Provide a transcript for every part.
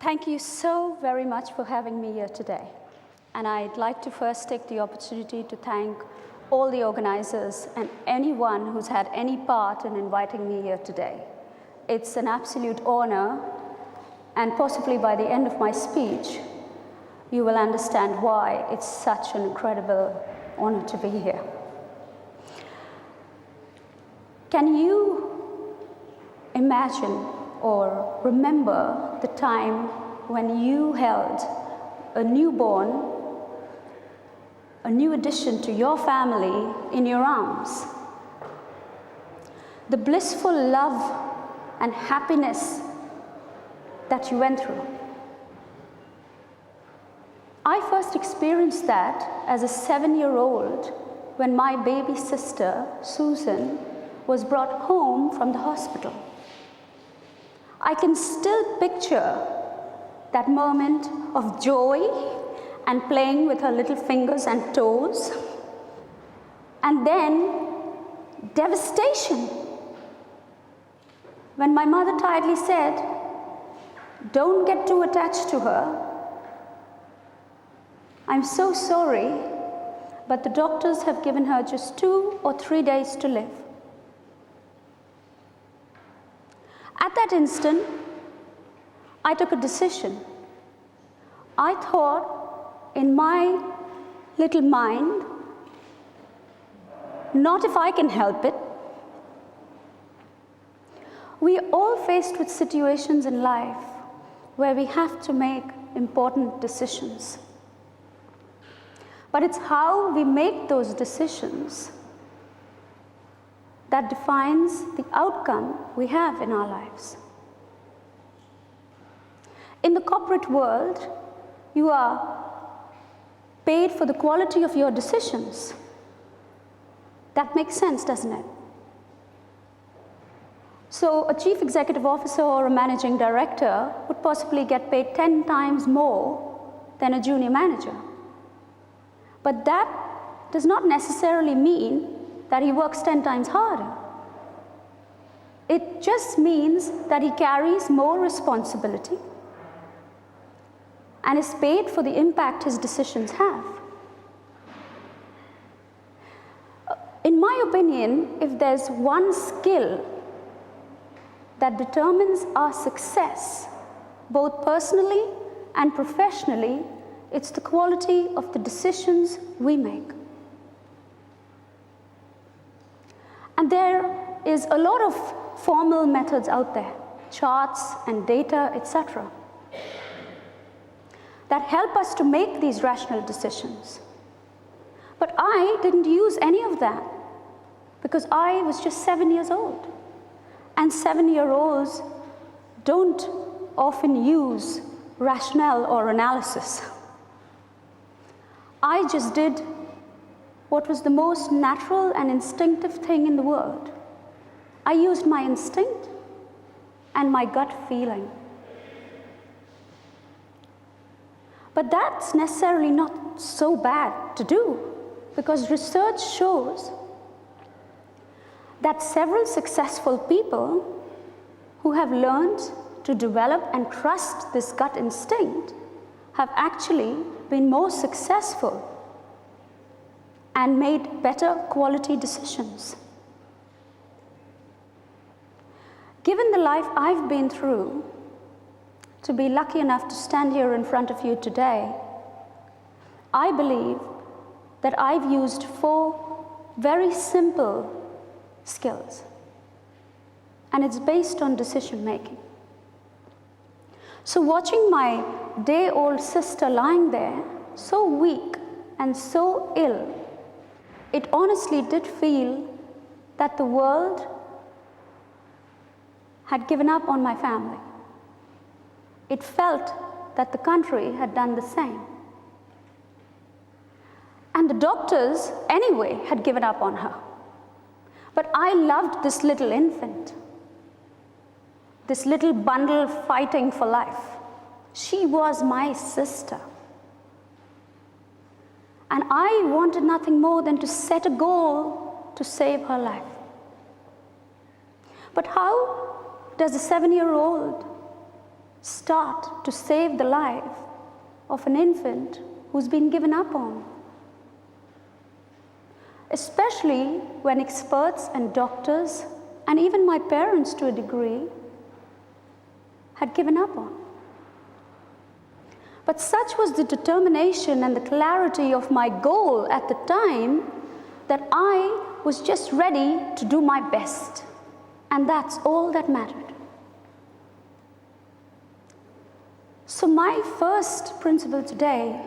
Thank you so very much for having me here today. And I'd like to first take the opportunity to thank all the organizers and anyone who's had any part in inviting me here today. It's an absolute honor, and possibly by the end of my speech, you will understand why it's such an incredible honor to be here. Can you imagine or remember the time when you held a newborn, a new addition to your family in your arms? The blissful love and happiness that you went through. I first experienced that as a 7-year-old when my baby sister, Susan, was brought home from the hospital. I can still picture that moment of joy and playing with her little fingers and toes, and then devastation when my mother tiredly said, "Don't get too attached to her. I'm so sorry, but the doctors have given her just 2 or 3 days to live." At that instant, I took a decision. I thought in my little mind, not if I can help it. We are all faced with situations in life where we have to make important decisions. But it's how we make those decisions that defines the outcome we have in our lives. In the corporate world, you are paid for the quality of your decisions. That makes sense, doesn't it? So a chief executive officer or a managing director would possibly get paid 10 times more than a junior manager. But that does not necessarily mean that he works 10 times harder. It just means that he carries more responsibility and is paid for the impact his decisions have. In my opinion, if there's one skill that determines our success, both personally and professionally, it's the quality of the decisions we make. And there is a lot of formal methods out there, charts and data, etc., that help us to make these rational decisions. But I didn't use any of that because I was just 7 years old. And 7-year-olds don't often use rationale or analysis. I just did what was the most natural and instinctive thing in the world. I used my instinct and my gut feeling. But that's necessarily not so bad to do, because research shows that several successful people who have learned to develop and trust this gut instinct have actually been more successful and made better quality decisions. Given the life I've been through, to be lucky enough to stand here in front of you today, I believe that I've used 4 very simple skills, and it's based on decision making. So watching my day-old sister lying there, so weak and so ill, it honestly did feel that the world had given up on my family. It felt that the country had done the same. And the doctors, anyway, had given up on her. But I loved this little infant, this little bundle fighting for life. She was my sister. And I wanted nothing more than to set a goal to save her life. But how does a 7-year-old start to save the life of an infant who's been given up on? Especially when experts and doctors, and even my parents to a degree, had given up on. But such was the determination and the clarity of my goal at the time that I was just ready to do my best. And that's all that mattered. So my first principle today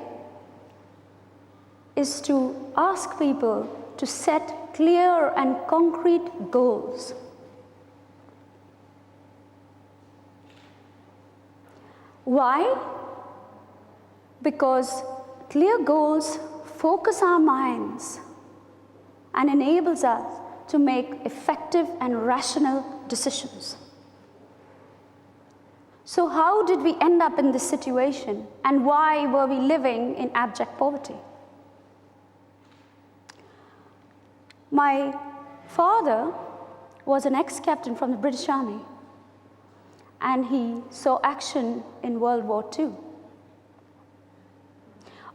is to ask people to set clear and concrete goals. Why? Because clear goals focus our minds and enables us to make effective and rational decisions. So how did we end up in this situation, and why were we living in abject poverty? My father was an ex-captain from the British Army, and he saw action in World War II.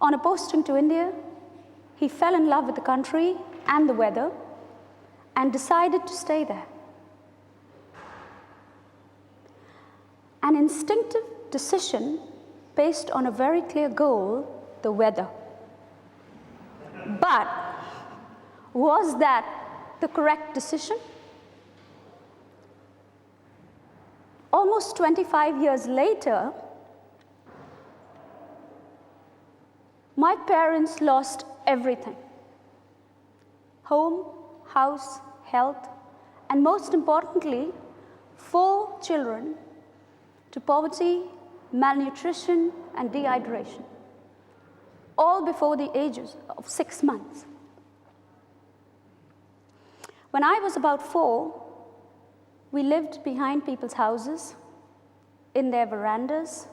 On a posting to India, he fell in love with the country and the weather and decided to stay there. An instinctive decision based on a very clear goal, the weather. But was that the correct decision? Almost 25 years later, my parents lost everything: home, house, health, and most importantly, 4 children to poverty, malnutrition, and dehydration, all before the ages of 6 months. When I was about 4, we lived behind people's houses, in their verandas,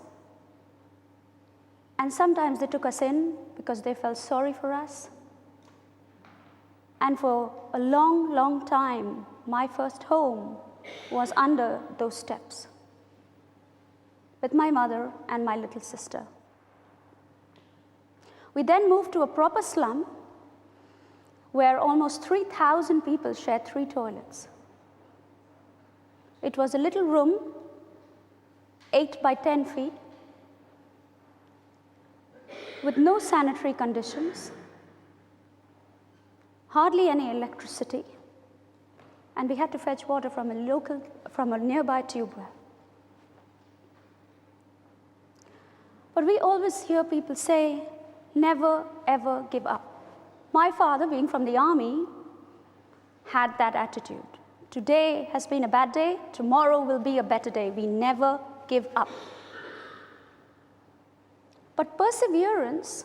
and sometimes they took us in because they felt sorry for us. And for a long, long time, my first home was under those steps, with my mother and my little sister. We then moved to a proper slum where almost 3,000 people shared 3 toilets. It was a little room, 8 by 10 feet, with no sanitary conditions, hardly any electricity, and we had to fetch water from a nearby tube well. But we always hear people say, never ever give up. My father, being from the army, had that attitude. Today has been a bad day, tomorrow will be a better day. We never give up. But perseverance,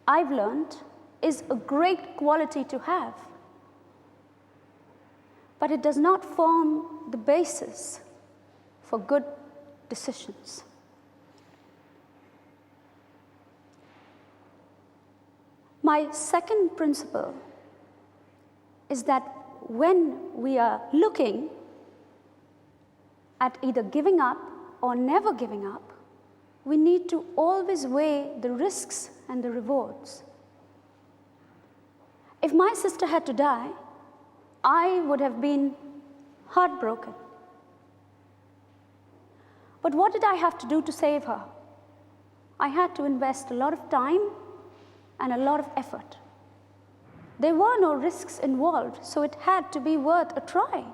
I've learned, is a great quality to have. But it does not form the basis for good decisions. My second principle is that when we are looking at either giving up or never giving up, we need to always weigh the risks and the rewards. If my sister had to die, I would have been heartbroken. But what did I have to do to save her? I had to invest a lot of time and a lot of effort. There were no risks involved, so it had to be worth a try.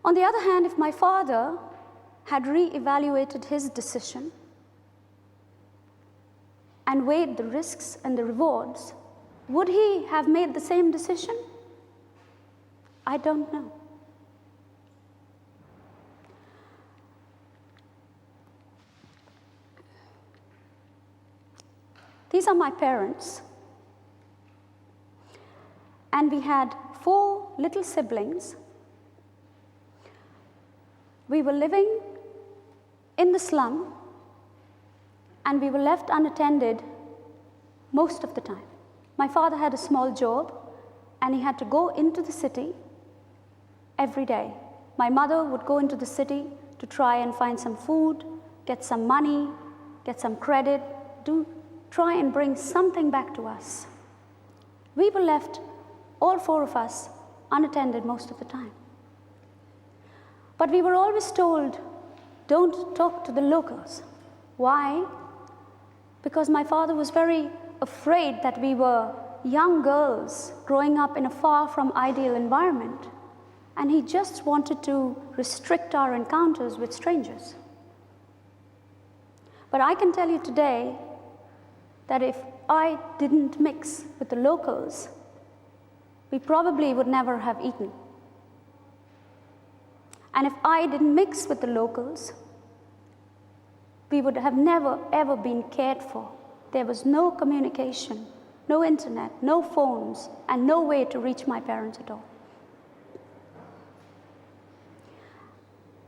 On the other hand, if my father had re-evaluated his decision and weighed the risks and the rewards, would he have made the same decision? I don't know. These are my parents, and we had 4 little siblings. We were living in the slum, and we were left unattended most of the time. My father had a small job, and he had to go into the city every day My mother would go into the city to try and find some food, get some money, get some credit, try and bring something back to us. We were left, all four of us, unattended most of the time. But we were always told, don't talk to the locals. Why? Because my father was very afraid that we were young girls growing up in a far from ideal environment, and he just wanted to restrict our encounters with strangers. But I can tell you today that if I didn't mix with the locals, we probably would never have eaten. And if I didn't mix with the locals, we would have never, ever been cared for. There was no communication, no internet, no phones, and no way to reach my parents at all.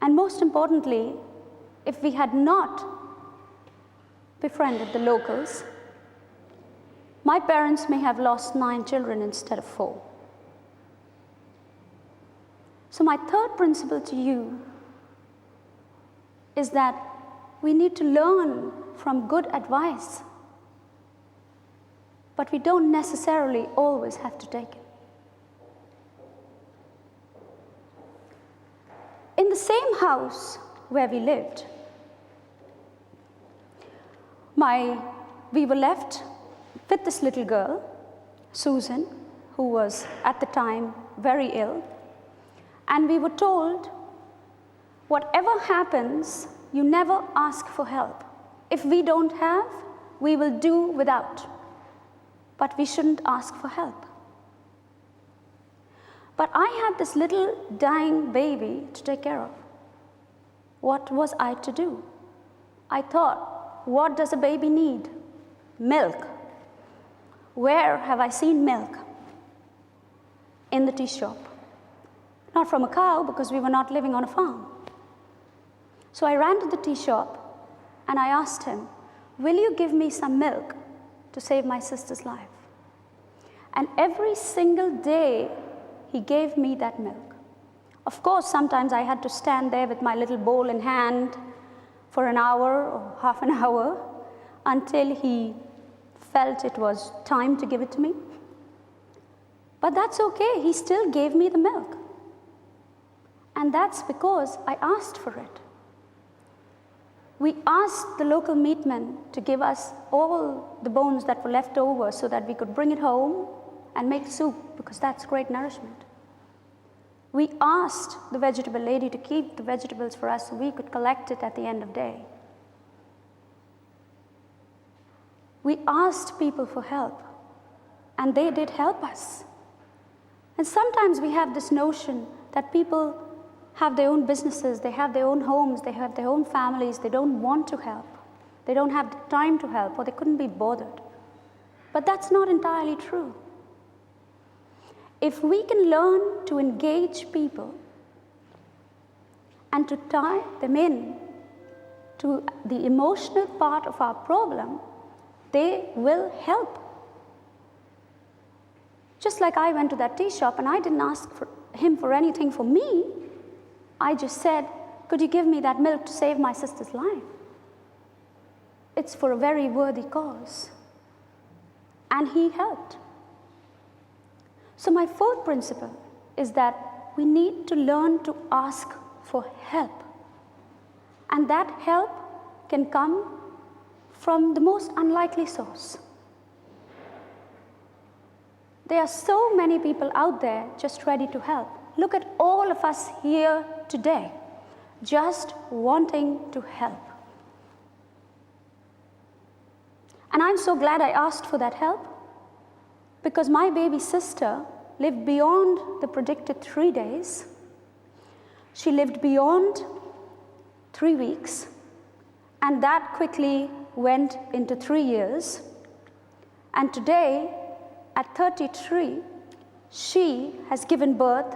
And most importantly, if we had not befriended the locals, my parents may have lost 9 children instead of 4. So my third principle to you is that we need to learn from good advice, but we don't necessarily always have to take it. In the same house where we lived, we were left with this little girl, Susan, who was at the time very ill, and we were told, whatever happens, you never ask for help. If we don't have, we will do without, but we shouldn't ask for help. But I had this little dying baby to take care of. What was I to do? I thought, what does a baby need? Milk. Where have I seen milk? In the tea shop. Not from a cow, because we were not living on a farm. So I ran to the tea shop and I asked him, will you give me some milk to save my sister's life? And every single day, he gave me that milk. Of course, sometimes I had to stand there with my little bowl in hand for an hour or half an hour until he felt it was time to give it to me. But that's okay, he still gave me the milk. And that's because I asked for it. We asked the local meatman to give us all the bones that were left over so that we could bring it home and make soup, because that's great nourishment. We asked the vegetable lady to keep the vegetables for us so we could collect it at the end of the day. We asked people for help, and they did help us. And sometimes we have this notion that people have their own businesses, they have their own homes, they have their own families, they don't want to help. They don't have the time to help, or they couldn't be bothered. But that's not entirely true. If we can learn to engage people and to tie them in to the emotional part of our problem, they will help. Just like I went to that tea shop and I didn't ask him for anything for me. I just said, could you give me that milk to save my sister's life? It's for a very worthy cause. And he helped. So my fourth principle is that we need to learn to ask for help. And that help can come from the most unlikely source. There are so many people out there just ready to help. Look at all of us here today, just wanting to help. And I'm so glad I asked for that help, because my baby sister lived beyond the predicted 3 days. She lived beyond 3 weeks, and that quickly went into 3 years. And today, at 33, she has given birth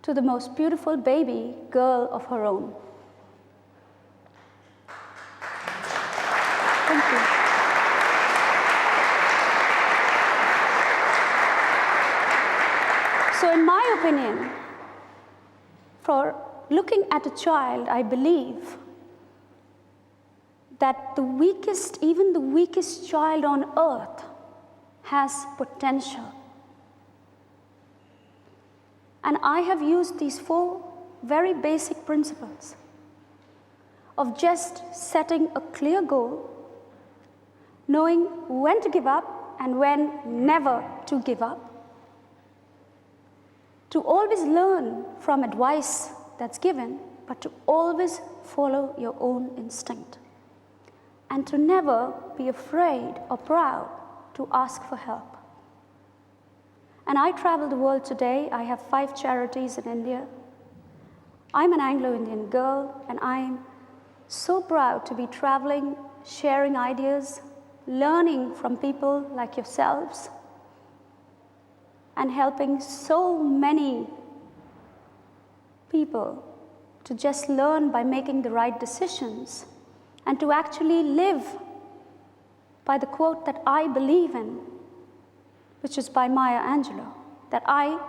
to the most beautiful baby girl of her own. Thank you. So in my opinion, For looking at a child, I believe that even the weakest child on earth has potential. And I have used these 4 very basic principles of just setting a clear goal, knowing when to give up and when never to give up, to always learn from advice that's given, but to always follow your own instinct, and to never be afraid or proud to ask for help. And I travel the world today. I have 5 charities in India. I'm an Anglo-Indian girl, and I'm so proud to be traveling, sharing ideas, learning from people like yourselves, and helping so many people to just learn by making the right decisions and to actually live by the quote that I believe in, which is by Maya Angelou, that I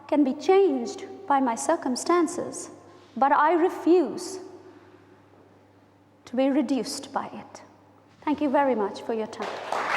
can be changed by my circumstances, but I refuse to be reduced by it. Thank you very much for your time.